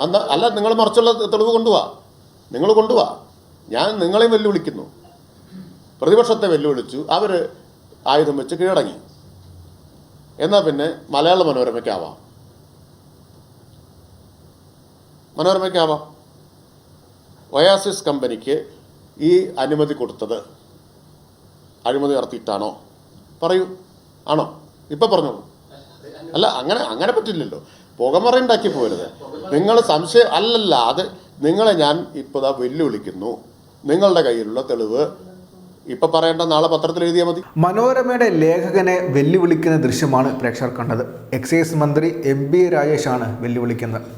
അല്ല, നിങ്ങൾ മറിച്ചുള്ള തെളിവ് കൊണ്ടുപോവാ, നിങ്ങൾ കൊണ്ടുപോവാ. ഞാൻ നിങ്ങളെയും വെല്ലുവിളിക്കുന്നു. പ്രതിപക്ഷത്തെ വെല്ലുവിളിച്ചു, അവർ ആയുധം വെച്ച് കീഴടങ്ങി. എന്നാൽ പിന്നെ മലയാള മനോരമയ്ക്കാവാം. ഒയാസിസ് കമ്പനിക്ക് ഈ അനുമതി കൊടുത്തത് അഴിമതി നടത്തിയിട്ടാണോ? പറയൂ, ആണോ? ഇപ്പം പറഞ്ഞോളൂ. അല്ല, അങ്ങനെ പറ്റില്ലല്ലോ. പുകമറയുണ്ടാക്കി പോരുത്. നിങ്ങൾ സംശയം അല്ലല്ല, അത് നിങ്ങളെ ഞാൻ ഇപ്പോൾ വെല്ലുവിളിക്കുന്നു. നിങ്ങളുടെ കയ്യിലുള്ള തെളിവ് ഇപ്പൊ പറയേണ്ട, നാളെ പത്രത്തിൽ എഴുതിയാൽ മതി. മനോരമയുടെ ലേഖകനെ വെല്ലുവിളിക്കുന്ന ദൃശ്യമാണ് പ്രേക്ഷകർ കണ്ടത്. എക്സൈസ് മന്ത്രി MB രാജേഷാണ് വെല്ലുവിളിക്കുന്നത്.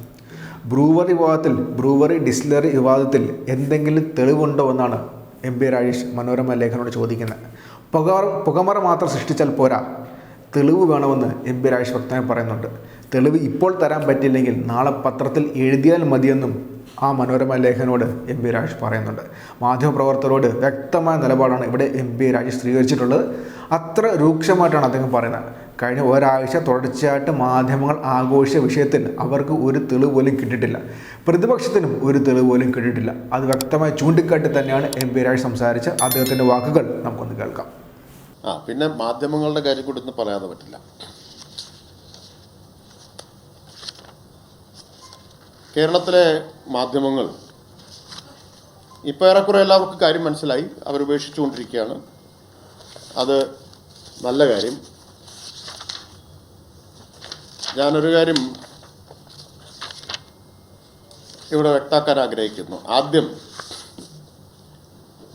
ബ്രൂവറി ഡിസ്റ്റിലറി വിവാദത്തിൽ എന്തെങ്കിലും തെളിവുണ്ടോ എന്നാണ് MB രാജേഷ് മനോരമ ലേഖകനോട് ചോദിക്കുന്നത്. പുകമറ മാത്രം സൃഷ്ടിച്ചാൽ പോരാ, തെളിവ് വേണമെന്ന് MB രാജേഷ് വ്യക്തമായി പറയുന്നുണ്ട്. തെളിവ് ഇപ്പോൾ തരാൻ പറ്റില്ലെങ്കിൽ നാളെ പത്രത്തിൽ എഴുതിയാൽ മതിയെന്നും ആ മനോരമ ലേഖനോട് MB രാജേഷ് പറയുന്നുണ്ട്. മാധ്യമപ്രവർത്തകരോട് വ്യക്തമായ നിലപാടാണ് ഇവിടെ MB രാജേഷ് സ്വീകരിച്ചിട്ടുള്ളത്. അത്ര രൂക്ഷമായിട്ടാണ് അദ്ദേഹം പറയുന്നത്. കഴിഞ്ഞ ഒരാഴ്ച തുടർച്ചയായിട്ട് മാധ്യമങ്ങൾ ആഘോഷിച്ച വിഷയത്തിൽ അവർക്ക് ഒരു തെളിവ് പോലും കിട്ടിയിട്ടില്ല. പ്രതിപക്ഷത്തിനും ഒരു തെളിവ് പോലും കിട്ടിയിട്ടില്ല. അത് വ്യക്തമായി ചൂണ്ടിക്കാട്ടി തന്നെയാണ് MB രാജേഷ് സംസാരിച്ച അദ്ദേഹത്തിൻ്റെ വാക്കുകൾ നമുക്കൊന്ന് കേൾക്കാം. പിന്നെ മാധ്യമങ്ങളുടെ കാര്യം കൂടി ഇന്ന് പറയാതെ പറ്റില്ല. കേരളത്തിലെ മാധ്യമങ്ങൾ ഇപ്പോൾ ഏറെക്കുറെ എല്ലാവർക്കും കാര്യം മനസ്സിലായി. അവരുപേക്ഷിച്ചുകൊണ്ടിരിക്കുകയാണ്. അത് നല്ല കാര്യം. ഞാനൊരു കാര്യം ഇവിടെ വ്യക്തമാക്കാൻ ആഗ്രഹിക്കുന്നു. ആദ്യം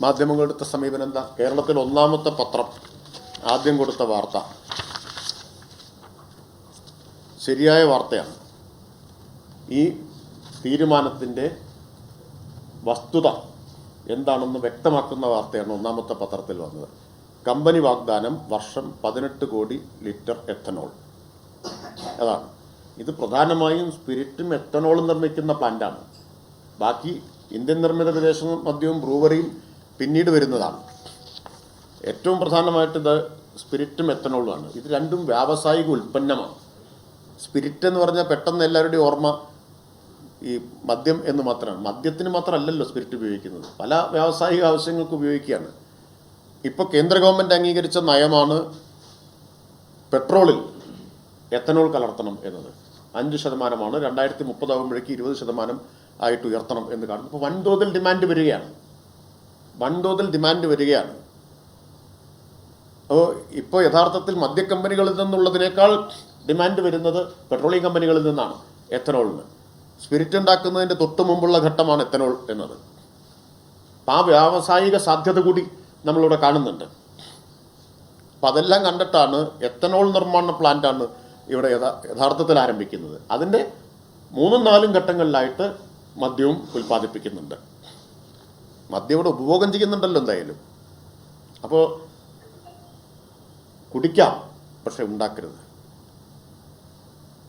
മാധ്യമങ്ങളെടുത്ത സമീപനം എന്താ? കേരളത്തിൽ ഒന്നാമത്തെ പത്രം ആദ്യം കൊടുത്ത വാർത്ത ശരിയായ വാർത്തയാണ്. ഈ തീരുമാനത്തിൻ്റെ വസ്തുത എന്താണെന്ന് വ്യക്തമാക്കുന്ന വാർത്തയാണ് ഒന്നാമത്തെ പത്രത്തിൽ വന്നത്. കമ്പനി വാഗ്ദാനം വർഷം 18 കോടി ലിറ്റർ എത്തനോൾ. അതാണ് ഇത്. പ്രധാനമായും സ്പിരിറ്റും എത്തനോളും നിർമ്മിക്കുന്ന പ്ലാന്റാണ്. ബാക്കി ഇന്ത്യൻ നിർമ്മിത വിദേശ മദ്യവും ബ്രൂവറിയും പിന്നീട് വരുന്നതാണ്. ഏറ്റവും പ്രധാനമായിട്ട് ഇത് സ്പിരിറ്റും എത്തനോളുമാണ്. ഇത് രണ്ടും വ്യാവസായിക ഉൽപ്പന്നമാണ്. സ്പിരിറ്റ് എന്ന് പറഞ്ഞാൽ പെട്ടെന്ന് എല്ലാവരുടെയും ഓർമ്മ ഈ മദ്യം എന്ന് മാത്രമാണ്. മദ്യത്തിന് മാത്രമല്ലല്ലോ സ്പിരിറ്റ് ഉപയോഗിക്കുന്നത്, പല വ്യാവസായിക ആവശ്യങ്ങൾക്ക് ഉപയോഗിക്കുകയാണ്. ഇപ്പോൾ കേന്ദ്ര ഗവൺമെൻറ് അംഗീകരിച്ച നയമാണ് പെട്രോളിൽ എത്തനോൾ കലർത്തണം എന്നത്. 5% 2030 ആകുമ്പോഴേക്ക് 20% ആയിട്ട് ഉയർത്തണം എന്ന് കാണുന്നു. ഇപ്പോൾ വൻതോതിൽ ഡിമാൻഡ് വരികയാണ്. അപ്പോൾ ഇപ്പോൾ യഥാർത്ഥത്തിൽ മദ്യക്കമ്പനികളിൽ നിന്നുള്ളതിനേക്കാൾ ഡിമാൻഡ് വരുന്നത് പെട്രോളിയം കമ്പനികളിൽ നിന്നാണ് എത്തനോളിന്. സ്പിരിറ്റ് ഉണ്ടാക്കുന്നതിൻ്റെ തൊട്ട് മുമ്പുള്ള ഘട്ടമാണ് എത്തനോൾ എന്നത്. അപ്പം ആ വ്യാവസായിക സാധ്യത കൂടി നമ്മളിവിടെ കാണുന്നുണ്ട്. അപ്പം അതെല്ലാം കണ്ടിട്ടാണ് എത്തനോൾ നിർമ്മാണ പ്ലാന്റാണ് ഇവിടെ യഥാർത്ഥത്തിൽ ആരംഭിക്കുന്നത്. അതിൻ്റെ 3-4 ഘട്ടങ്ങളിലായിട്ട് മദ്യവും ഉൽപ്പാദിപ്പിക്കുന്നുണ്ട്. മദ്യം ഇവിടെ ഉപഭോഗം ചെയ്യുന്നുണ്ടല്ലോ എന്തായാലും. അപ്പോൾ കുടിക്കാം, പക്ഷെ ഉണ്ടാക്കരുത്.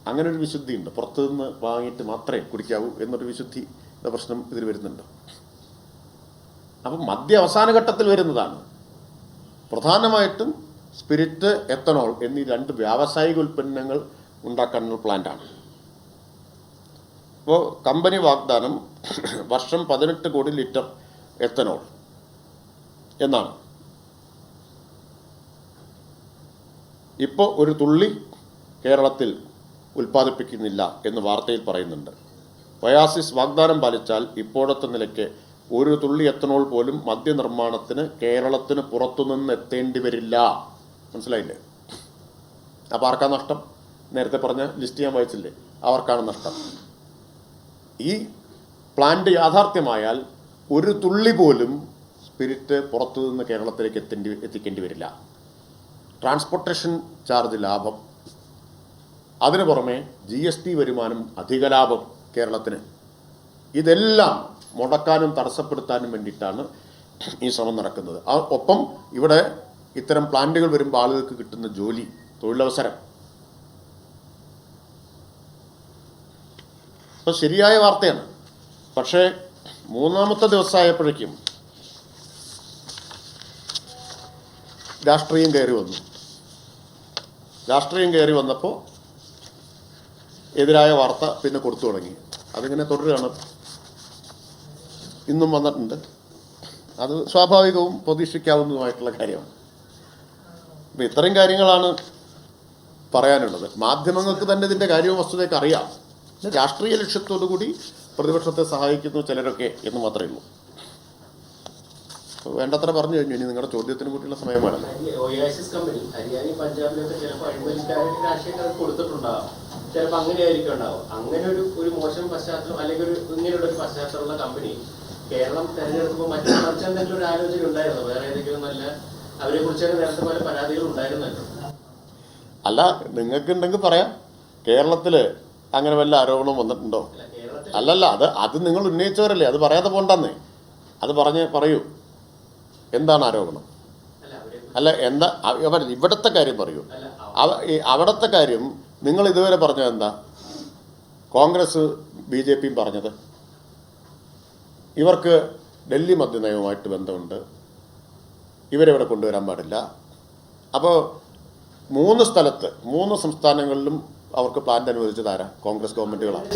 അങ്ങനെ ഒരു വിശുദ്ധിയുണ്ട്. പുറത്തുനിന്ന് വാങ്ങിയിട്ട് മാത്രമേ കുടിക്കാവൂ എന്നൊരു വിശുദ്ധിയുടെ പ്രശ്നം ഇതിൽ വരുന്നുണ്ട്. അപ്പം മദ്യ അവസാന ഘട്ടത്തിൽ വരുന്നതാണ്. പ്രധാനമായിട്ടും സ്പിരിറ്റ്, എത്തനോൾ എന്നീ 2 വ്യാവസായിക ഉൽപ്പന്നങ്ങൾ ഉണ്ടാക്കാനുള്ള പ്ലാന്റാണ്. അപ്പോൾ കമ്പനി വാഗ്ദാനം വർഷം 18 കോടി ലിറ്റർ എത്തനോൾ എന്നാണ്. ഇപ്പോൾ ഒരു തുള്ളി കേരളത്തിൽ ഉൽപ്പാദിപ്പിക്കുന്നില്ല എന്ന് വാർത്തയിൽ പറയുന്നുണ്ട്. ഒയാസിസ് വാഗ്ദാനം പാലിച്ചാൽ ഇപ്പോഴത്തെ നിലയ്ക്ക് ഒരു തുള്ളി എത്തനോൾ പോലും മദ്യനിർമ്മാണത്തിന് കേരളത്തിന് പുറത്തുനിന്ന് എത്തേണ്ടി വരില്ല. മനസ്സിലായില്ലേ? അപ്പോൾ ആർക്കാണ് നഷ്ടം? നേരത്തെ പറഞ്ഞ ലിസ്റ്റ് ഞാൻ വായിച്ചില്ലേ, അവർക്കാണ് നഷ്ടം. ഈ പ്ലാന്റ് യാഥാർത്ഥ്യമായാൽ ഒരു തുള്ളി പോലും സ്പിരിറ്റ് പുറത്തുനിന്ന് കേരളത്തിലേക്ക് എത്തിക്കേണ്ടി വരില്ല. ട്രാൻസ്പോർട്ടേഷൻ ചാർജ് ലാഭം, അതിനു പുറമെ GST വരുമാനം, അധിക ലാഭം കേരളത്തിന്. ഇതെല്ലാം മുടക്കാനും തടസ്സപ്പെടുത്താനും വേണ്ടിയിട്ടാണ് ഈ ശ്രമം നടക്കുന്നത്. ഒപ്പം ഇവിടെ ഇത്തരം പ്ലാന്റുകൾ വരുമ്പോൾ ആളുകൾക്ക് കിട്ടുന്ന ജോലി, തൊഴിലവസരം. അപ്പോൾ ശരിയായ വാർത്തയാണ്. പക്ഷേ 3-ാമത്തെ ദിവസമായപ്പോഴേക്കും രാഷ്ട്രീയം കയറി വന്നപ്പോൾ എതിരായ വാർത്ത പിന്നെ കൊടുത്തു തുടങ്ങി. അതിങ്ങനെ തുടരുകയാണ്. ഇന്നും വന്നിട്ടുണ്ട്. അത് സ്വാഭാവികവും പ്രതീക്ഷിക്കാവുന്നതുമായിട്ടുള്ള കാര്യമാണ്. അപ്പം ഇത്രയും കാര്യങ്ങളാണ് പറയാനുള്ളത്. മാധ്യമങ്ങൾക്ക് തന്നെ ഇതിൻ്റെ കാര്യവും വസ്തുതയൊക്കെ അറിയാം. രാഷ്ട്രീയ ലക്ഷ്യത്തോടു കൂടി പ്രതിപക്ഷത്തെ സഹായിക്കുന്നു ചിലരൊക്കെ എന്ന് മാത്രമേ ഉള്ളൂ. വേണ്ടത്ര പറഞ്ഞു കഴിഞ്ഞു. ഇനി നിങ്ങളുടെ ചോദ്യത്തിന് കൂട്ടിയുള്ള സമയം വേണം. ഒയാസിസ് കമ്പനി ഹരിയാന പഞ്ചാബിലൊക്കെ ചിലപ്പോൾ അഴിമതിക്കാരുടെ രാഷ്ട്രീയക്കാർ കൊടുത്തിട്ടുണ്ടാവും. ചിലപ്പോൾ അങ്ങനെയായിരിക്കും ഉണ്ടാവും. അങ്ങനെ ഒരു മോശം പശ്ചാത്തലം അല്ലെങ്കിൽ ഇങ്ങനെയുള്ള ഒരു പശ്ചാത്തലമുള്ള കമ്പനി കേരളം തെരഞ്ഞെടുക്കുമ്പോൾ മറ്റെന്തെങ്കിലും ഒരു ആലോചന ഉണ്ടായിരുന്നു? വേറെ ഏതെങ്കിലും നല്ല അവരെ കുറിച്ചൊക്കെ നേരത്തെ പോലെ പരാതികൾ ഉണ്ടായിരുന്നല്ലോ. അല്ല, നിങ്ങൾക്കുണ്ടെങ്കിൽ പറയാം. കേരളത്തിൽ അങ്ങനെ വല്ല ആരോപണം വന്നിട്ടുണ്ടോ? അല്ലല്ല, അത് നിങ്ങൾ ഉന്നയിച്ചവരല്ലേ, അത് പറയാതെ പോണ്ടെന്നേ. അത് പറയൂ, എന്താണ് ആരോപണം? അല്ല, എന്താ ഇവിടുത്തെ കാര്യം പറയൂ. അവിടുത്തെ കാര്യം നിങ്ങൾ ഇതുവരെ പറഞ്ഞത് എന്താ? കോൺഗ്രസ് BJP പറഞ്ഞത് ഇവർക്ക് ഡൽഹി മദ്യനയവുമായിട്ട് ബന്ധമുണ്ട്, ഇവരെവിടെ കൊണ്ടുവരാൻ പാടില്ല. അപ്പോൾ 3 സ്ഥലത്ത് 3 സംസ്ഥാനങ്ങളിലും അവർക്ക് പ്ലാന്റ് അനുവദിച്ചതാരാ? കോൺഗ്രസ് ഗവൺമെന്റുകളാണ്.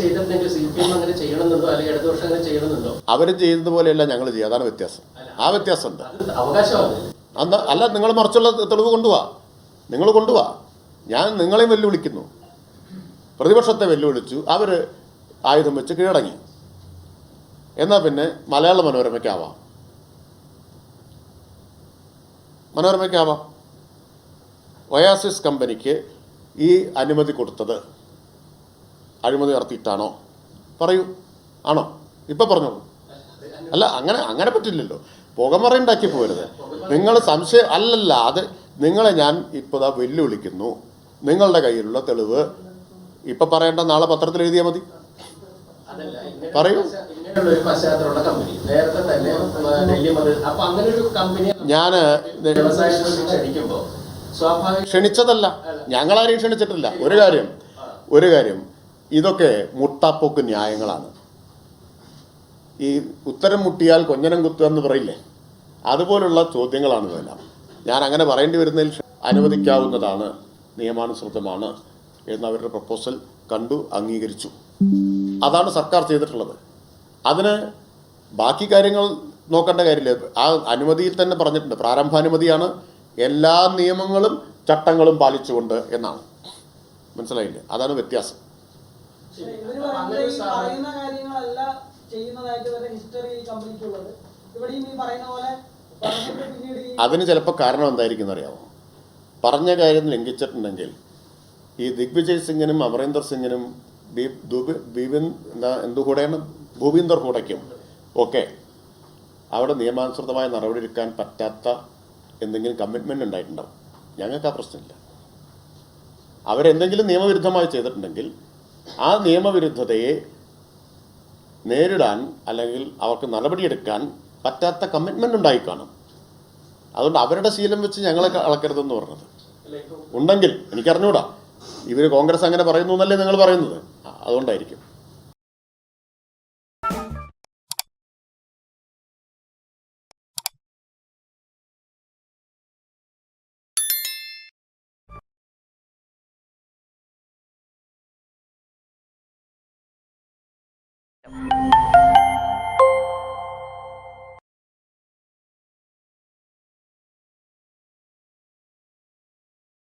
അവർ ചെയ്യുന്നത് പോലെയല്ല ഞങ്ങൾ ചെയ്യുക. അതാണ് വ്യത്യാസം. ആ വ്യത്യാസമുണ്ട്. അല്ല, നിങ്ങൾ മറിച്ചുള്ള തെളിവ് കൊണ്ടുപോവാ. ഞാൻ നിങ്ങളെയും വെല്ലുവിളിക്കുന്നു. പ്രതിപക്ഷത്തെ വെല്ലുവിളിച്ചു, അവർ ആയുധം വെച്ച് കീഴടങ്ങി. എന്നാൽ പിന്നെ മലയാള മനോരമയ്ക്കാവാം. ഒയാസിസ് കമ്പനിക്ക് ഈ അനുമതി കൊടുത്തത് അഴിമതി നടത്തിയിട്ടാണോ? പറയൂ. ആണോ? ഇപ്പം പറഞ്ഞോളൂ. അല്ല, അങ്ങനെ പറ്റില്ലല്ലോ. പുകമറയുണ്ടാക്കി പോരുത്. നിങ്ങൾ സംശയം അല്ലല്ല, അത് നിങ്ങളെ ഞാൻ ഇപ്പോൾ വെല്ലുവിളിക്കുന്നു. നിങ്ങളുടെ കയ്യിലുള്ള തെളിവ് ഇപ്പം പറയേണ്ട, നാളെ പത്രത്തിൽ എഴുതിയാൽ മതി. പറയൂ. ഞാൻ ക്ഷണിച്ചതല്ല, ഞങ്ങളാരെയും ക്ഷണിച്ചിട്ടില്ല. ഒരു കാര്യം ഇതൊക്കെ മുട്ടാപ്പോക്ക് ന്യായങ്ങളാണ്. ഈ ഉത്തരം മുട്ടിയാൽ കൊഞ്ഞനം കുത്തുക എന്ന് പറയില്ലേ, അതുപോലുള്ള ചോദ്യങ്ങളാണ് ഇതെല്ലാം. ഞാൻ അങ്ങനെ പറയേണ്ടി വരുന്നതിൽ അനുവദിക്കാവുന്നതാണ്, നിയമാനുസൃതമാണ് എന്ന് അവരുടെ പ്രപ്പോസൽ കണ്ടു, അംഗീകരിച്ചു. അതാണ് സർക്കാർ ചെയ്തിട്ടുള്ളത്. അതിന് ബാക്കി കാര്യങ്ങൾ നോക്കേണ്ട കാര്യമില്ല. ആ അനുമതിയിൽ തന്നെ പറഞ്ഞിട്ടുണ്ട്, പ്രാരംഭാനുമതിയാണ്, എല്ലാ നിയമങ്ങളും ചട്ടങ്ങളും പാലിച്ചുകൊണ്ട് എന്നാണ്. മനസ്സിലായില്ലേ? അതാണ് വ്യത്യാസം. അതിന് ചിലപ്പോൾ കാരണം എന്തായിരിക്കും എന്നറിയാമോ? പറഞ്ഞ കാര്യം ലംഘിച്ചിട്ടുണ്ടെങ്കിൽ ഈ ദിഗ്വിജയ് സിംഗിനും അമരീന്ദർ സിംഗിനും ഭൂപീന്ദർ ഹൂഡയ്ക്കും ഒക്കെ അവിടെ നിയമാനുസൃതമായ നടപടിയെടുക്കാൻ പറ്റാത്ത എന്തെങ്കിലും കമ്മിറ്റ്മെൻ്റ് ഉണ്ടായിട്ടുണ്ടാവും. ഞങ്ങൾക്ക് ആ പ്രശ്നമില്ല. അവരെന്തെങ്കിലും നിയമവിരുദ്ധമായി ചെയ്തിട്ടുണ്ടെങ്കിൽ ആ നിയമവിരുദ്ധതയെ നേരിടാൻ അല്ലെങ്കിൽ അവർക്ക് നടപടിയെടുക്കാൻ പറ്റാത്ത കമ്മിറ്റ്മെൻ്റ് ഉണ്ടായി കാണും. അതുകൊണ്ട് അവരുടെ ശീലം വെച്ച് ഞങ്ങളെ അളക്കരുതെന്ന് പറഞ്ഞത് ഉണ്ടെങ്കിൽ എനിക്കറിഞ്ഞൂടാ. ഇവർ കോൺഗ്രസ് അങ്ങനെ പറയുന്നു എന്നല്ലേ നിങ്ങൾ പറയുന്നത്? അതുകൊണ്ടായിരിക്കും. Thank you.